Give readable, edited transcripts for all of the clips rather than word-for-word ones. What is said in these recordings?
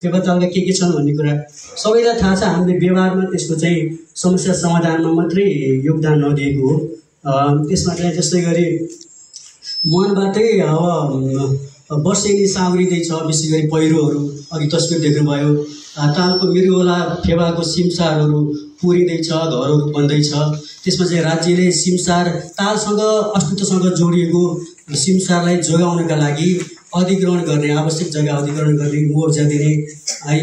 बेपत्ताका के छन् भन्ने कुरा सबैलाई थाहा छ। हामीले व्यवहारमा त्यसको चाहिँ समस्या समाधानमा मात्रै योगदान नदिएको हो। त्यसमा चाहिँ जस्तै गरी मुहानबाटै अब वर्षेनी साउरिँदैछ, विशेष गरी पहिरोहरू अघि तस्बिर देख्नुभयो। तालको मृगौला फेवाको सिमसारहरू पुरिँदैछ, घरहरू बन्दैछ। त्यसमा चाहिँ राज्यले सिमसार तालसँग अस्तित्वसँग जोडिएको सिमसारलाई जोगाउनका लागि अधिग्रहण गर्ने, आवश्यक जग्गा अधिग्रहण गर्ने, मुआवजा दिने,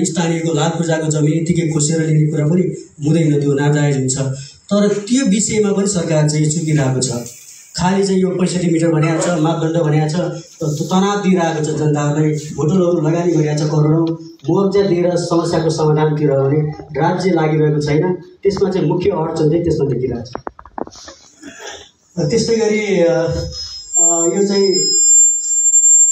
स्थानीयको लाभ पूजाको जमिन यतिकै खोसेर लिने कुरा पनि हुँदैन, त्यो नाजायज हुन्छ। तर त्यो विषयमा पनि सरकार चाहिँ चुकिरहेको छ। खालि चाहिँ यो 65 मिटर भनिएको छ, मापदण्ड भनिएको छ, तनाव दिइरहेको छ जनताहरूलाई, होटलहरू लगानी गरिरहेको छ करोडौँ, मुआवजा दिएर समस्याको समाधानतिर भने राज्य लागिरहेको छैन। त्यसमा चाहिँ मुख्य अडचन चाहिँ त्यसमा देखिरहेको छ। त्यस्तै गरी यो चाहिँ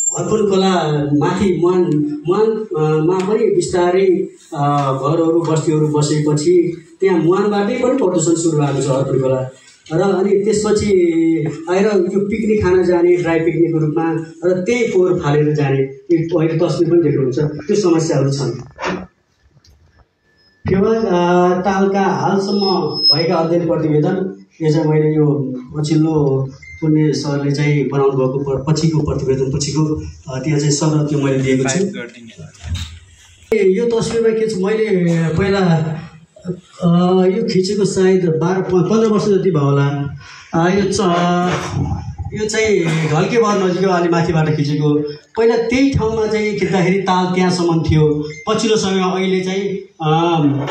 हर्पन खोला माथि मुहानमा पनि बिस्तारै घरहरू बस्तीहरू बसेपछि त्यहाँ मुहानबाटै पनि प्रदूषण सुरु भएको छ हर्पन खोला। र अनि त्यसपछि आएर यो पिकनिक खान जाने, ड्राई पिकनिकको रूपमा र त्यही फोहोर फालेर जाने, अहिले तस्बिर पनि देख्नुहुन्छ, त्यो समस्याहरू छन्। फेवा तालका हालसम्म भएका अध्ययन प्रतिवेदन, यो चाहिँ मैले यो पछिल्लो पुण्य सरले चाहिँ बनाउनु भएको पछिको प्रतिवेदन पछिको त्यहाँ चाहिँ सर त्यो मैले दिएको छु। यो तस्बिरमा के छ, मैले पहिला यो खिचेको सायद 12-15 वर्ष जति भयो होला। यो चाहिँ ढल्के बर नजिक अलि माथिबाट खिचेको। पहिला त्यही ठाउँमा चाहिँ खिच्दाखेरि ताल त्यहाँसम्म थियो। पछिल्लो समयमा अहिले चाहिँ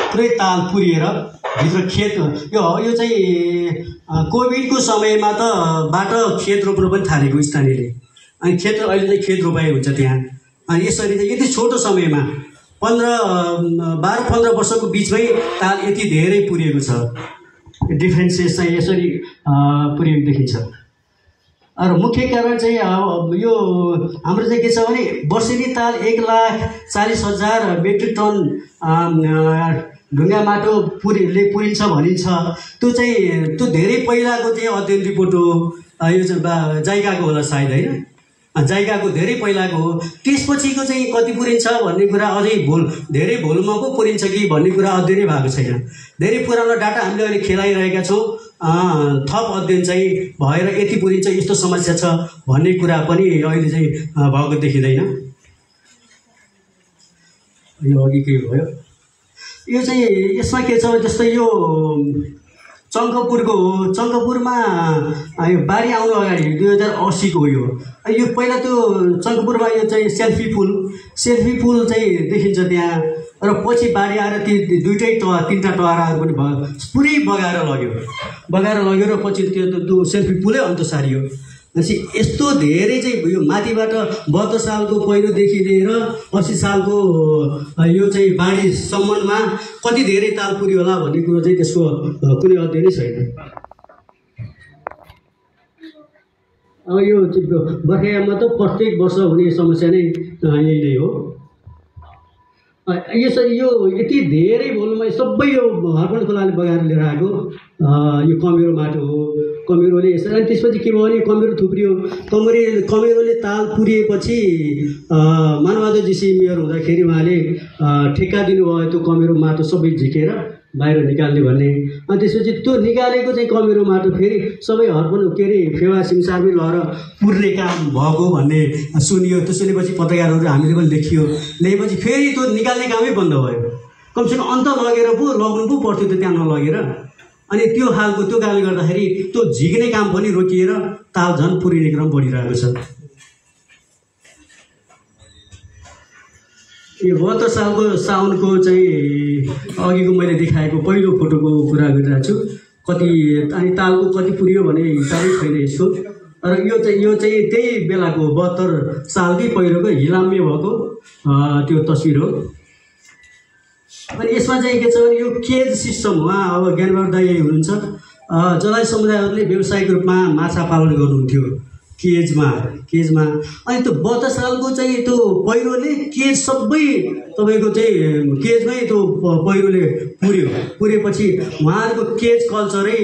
पुरै ताल पुरिएर भित्र खेत, यो चाहिँ कोभिडको समयमा त बाट खेत रोप्न पनि थालेको स्थानीयले। अनि खेत अहिले चाहिँ खेत रोपाइ हुन्छ त्यहाँ। अनि यसरी चाहिँ यति छोटो समयमा 12-15 वर्षको बिचमै ताल यति धेरै पुरिएको छ। डिफ्रेन्सेस चाहिँ यसरी पुरिएको देखिन्छ। र मुख्य कारण चाहिँ यो हाम्रो चाहिँ के छ भने वर्षेनी ताल 1,40,000 मेट्रिक टन ढुङ्गा माटो पुरिन्छ भनिन्छ। त्यो चाहिँ त्यो धेरै पहिलाको चाहिँ अध्ययन रिपोर्ट हो। यो चाहिँ जाइकाको होला सायद, होइन? जाइकाको धेरै पहिलाको हो। त्यसपछिको चाहिँ कति पुरिन्छ भन्ने कुरा अझै धेरै भोलुमा पो पुरिन्छ कि भन्ने कुरा अध्ययनै भएको छैन। धेरै पुरानो डाटा हामीले अहिले खेलाइरहेका छौँ। थप अध्ययन चाहिँ भएर यति पुरिन्छ, यस्तो समस्या छ भन्ने कुरा पनि अहिले चाहिँ भएको देखिँदैन। यो अघि के भयो, यो चाहिँ यसमा के छ, जस्तै यो चङ्कपुरमा यो बाढी आउनु अगाडि 2080 को हो। यो पहिला त्यो चङ्कपुरमा यो चाहिँ सेल्फी पुल चाहिँ देखिन्छ त्यहाँ। र पछि बाढी आएर ती 2-3टा टहराहरू पनि पुरै बगाएर लग्यो र पछि त्यो सेल्फी पुलै अन्त सारियो। भनेपछि यस्तो धेरै चाहिँ यो माथिबाट 72 सालको पहिरोदेखि लिएर 80 सालको यो चाहिँ बाढीसम्ममा कति धेरै ताल पुर्यो होला भन्ने कुरो चाहिँ त्यसको कुनै अध्ययनै छैन। अब यो बर्खायाममा त प्रत्येक वर्ष हुने समस्या नै यही नै हो। यसरी यो यति धेरै भोलुमा सबै यो हर्पन खोलाले बगाएर लिएर आएको यो कमेरो माटो हो। कमेरोले यसरी, अनि त्यसपछि के भयो भने कमेरो थुप्रियो। कमेरोले ताल पुरिएपछि मानबहादुर जीसी मेयर हुँदाखेरि उहाँले ठेक्का दिनुभयो त्यो कमेरो माटो सबै झिकेर बाहिर निकाल्ने भन्ने। अनि त्यसपछि त्यो निकालेको चाहिँ कमेरो माटो फेरि सबै हर्पन फेवा सिमसारमै लगेर पुर्ने काम भएको भन्ने सुनियो। त्यो सुनेपछि पत्रकारहरू हामीले पनि लेखेपछि फेरि त्यो निकाल्ने कामै बन्द भयो। कमसेकम अन्त लगेर पो लग्नु पो पर्थ्यो त त्यहाँ नलगेर। अनि त्यो कारणले गर्दाखेरि त्यो झिक्ने काम पनि रोकिएर ताल झन् पुरिने क्रम बढिरहेको छ। यो 72 सालको साउनको चाहिँ अघिको मैले देखाएको पहिलो फोटोको कुरा गरिरहेको छु। अनि तालको कति पुर्यो भने हिसाबै छैन यसको। र यो चाहिँ त्यही बेलाको 72 सालकै पहिरोको हिलाम्य भएको त्यो तस्बिर हो। अनि यसमा चाहिँ के छ भने यो केज सिस्टम, उहाँ अब ज्ञानबहादुर दाइ हुनुहुन्छ, जलाय समुदायहरूले व्यावसायिक रूपमा माछा पालन गर्नुहुन्थ्यो केजमा। अनि त्यो 72 सालको चाहिँ त्यो पहिरोले केज सबै तपाईँको चाहिँ केजमै त्यो पहिरोले पुरेपछि उहाँहरूको केज कल्चरै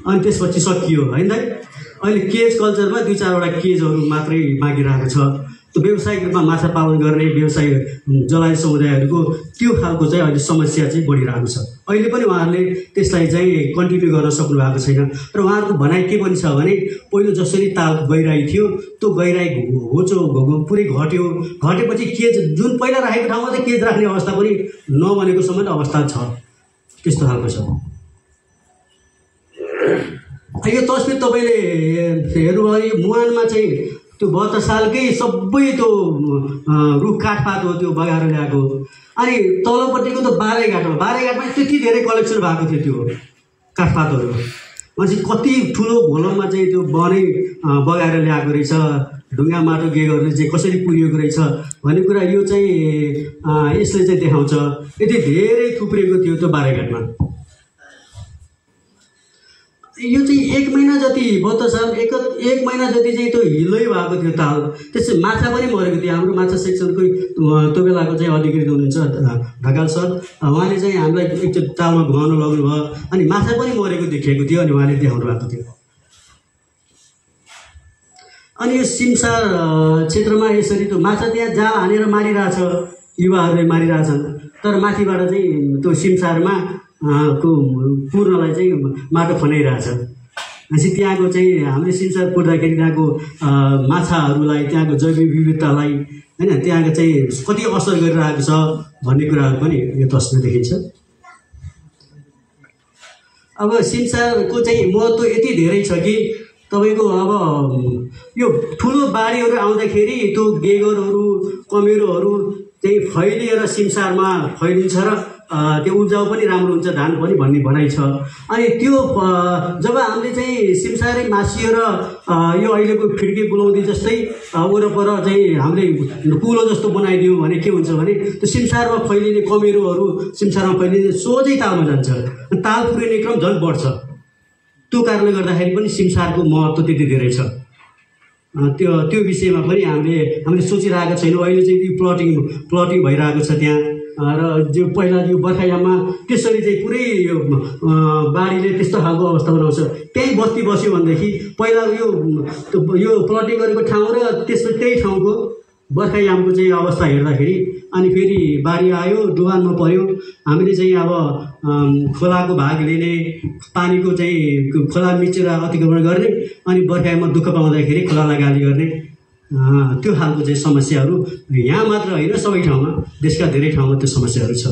अनि त्यसपछि सकियो, होइन? अहिले केज कल्चरमा 2-4वटा केजहरू मात्रै बाँकी रहेको छ। व्यावसायिक रूपमा माछा पालन गर्ने व्यवसाय जलाय समुदायहरूको त्यो खालको चाहिँ अहिले समस्या चाहिँ बढिरहेको छ। अहिले पनि उहाँहरूले त्यसलाई चाहिँ कन्टिन्यू गर्न सक्नु भएको छैन। र उहाँहरूको भनाइ के पनि छ भने पहिलो जसरी ताल गहिराई थियो त्यो गहिराई होचो पुरै घट्यो, घटेपछि केज जुन पहिला राखेको ठाउँमा चाहिँ केज राख्ने अवस्था पनि नबनेको समेत अवस्था छ। त्यस्तो खालको छ। यो तस्बिर तपाईँले हेर्नुभयो, मुहानमा चाहिँ त्यो 72 सालकै सबै त्यो रुख काठपात हो त्यो बगाएर ल्याएको। अनि तलपट्टिको त बारेघाटमा त्यति धेरै कलेक्सन भएको थियो त्यो काठपातहरू। मान्छे कति ठुलो भोलममा चाहिँ त्यो बनै बगाएर ल्याएको रहेछ, ढुङ्गा माटो गेगरले चाहिँ कसरी पुरिएको रहेछ भन्ने कुरा यो चाहिँ यसले चाहिँ देखाउँछ। यति धेरै थुप्रिएको थियो त्यो बारेघाटमा। यो चाहिँ 1 महिना जति 72 साल 1 महिना जति चाहिँ त्यो हिलै भएको थियो ताल। त्यसै माछा पनि मरेको थियो। हाम्रो माछा सेक्सनकै त्यो बेलाको चाहिँ अधिकृत हुनुहुन्छ ढकाल सर, उहाँले चाहिँ हामीलाई एकचोटि तालमा घुमाउन लग्नुभयो। अनि माछा पनि मरेको देखिएको थियो अनि उहाँले देखाउनु भएको थियो। अनि यो सिमसार क्षेत्रमा यसरी त्यो माछा त्यहाँ जाल हानेर मारिरहेछ, युवाहरूले मारिरहेछन्। तर माथिबाट चाहिँ त्यो सिमसारमा को पूर्णलाई चाहिँ माटो खनाइरहेछ। भनेपछि त्यहाँको चाहिँ हामीले सिमसार पुर्दाखेरि त्यहाँको माछाहरूलाई, त्यहाँको जैविक विविधतालाई होइन त्यहाँको चाहिँ कति असर गरिरहेको छ भन्ने कुराहरू पनि यो तस्बिर देखिन्छ। अब सिमसारको चाहिँ महत्त्व यति धेरै छ कि तपाईँको अब यो ठुलो बाढीहरू आउँदाखेरि त्यो गेगरहरू कमेरोहरू चाहिँ फैलिएर सिमसारमा फैलिन्छ र त्यो उब्जाउ पनि राम्रो हुन्छ, धान पनि भन्ने भनाइ छ। अनि त्यो जब हामीले चाहिँ सिमसारै मासिएर यो अहिलेको खिड्की बुलाउँदी जस्तै वरपर चाहिँ हामीले कुलो जस्तो बनाइदियौँ भने के हुन्छ भने त्यो सिमसारमा फैलिने कमेरोहरू सिमसारमा फैलिने सोझै तालमा जान्छ, ताल पुरिने क्रम झन् बढ्छ। त्यो कारणले गर्दाखेरि पनि सिमसारको महत्त्व त्यति धेरै छ। त्यो विषयमा पनि हामीले सोचिरहेका छैनौँ। अहिले चाहिँ त्यो प्लटिङ भइरहेको छ त्यहाँ। र जो पहिला यो बर्खायाममा त्यसरी चाहिँ पुरै यो बाढीले त्यस्तो खालको अवस्था बनाउँछ। त्यहीँ बस्ती बस्यो भनेदेखि पहिला यो प्लटिङ गरेको ठाउँ र त्यसपछि त्यही ठाउँको बर्खायामको चाहिँ अवस्था हेर्दाखेरि अनि फेरि बाढी आयो, डुबानमा पर्यो, हामीले चाहिँ अब खोलाको भाग लिने, पानीको चाहिँ खोला मिचेर अतिक्रमण गर्ने, अनि बर्खायाममा दुःख पाउँदाखेरि खोलालाई गाली गर्ने, त्यो खालको चाहिँ समस्याहरू यहाँ मात्र होइन सबै ठाउँमा, देशका धेरै ठाउँमा त्यो समस्याहरू छ।